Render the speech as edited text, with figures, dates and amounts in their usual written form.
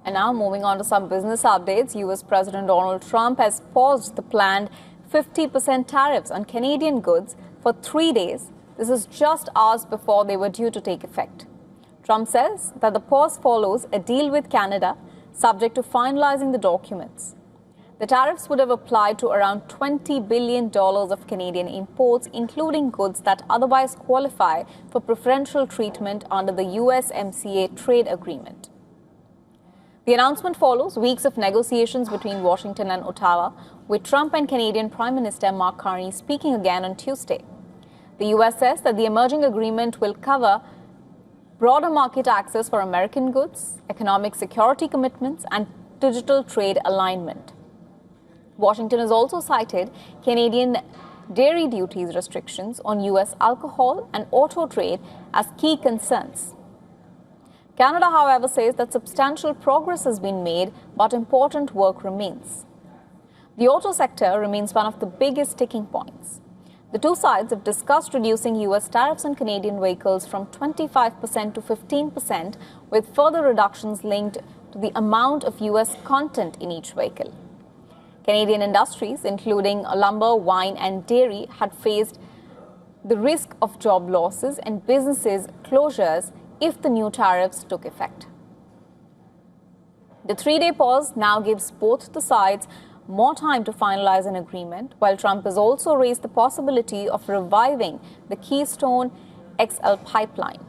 And now moving on to some business updates, U.S. President Donald Trump has paused the planned 50% tariffs on Canadian goods for 3 days. This is just hours before they were due to take effect. Trump says that the pause follows a deal with Canada, subject to finalizing the documents. The tariffs would have applied to around $20 billion of Canadian imports, including goods that otherwise qualify for preferential treatment under the USMCA trade agreement. The announcement follows weeks of negotiations between Washington and Ottawa, with Trump and Canadian Prime Minister Mark Carney speaking again on Tuesday. The U.S. says that the emerging agreement will cover broader market access for American goods, economic security commitments, and digital trade alignment. Washington has also cited Canadian dairy duties restrictions on U.S. alcohol and auto trade as key concerns. Canada, however, says that substantial progress has been made, but important work remains. The auto sector remains one of the biggest sticking points. The two sides have discussed reducing U.S. tariffs on Canadian vehicles from 25% to 15%, with further reductions linked to the amount of U.S. content in each vehicle. Canadian industries, including lumber, wine, and dairy, had faced the risk of job losses and businesses closures if the new tariffs took effect. The 3-day pause now gives both the sides more time to finalize an agreement, while Trump has also raised the possibility of reviving the Keystone XL pipeline.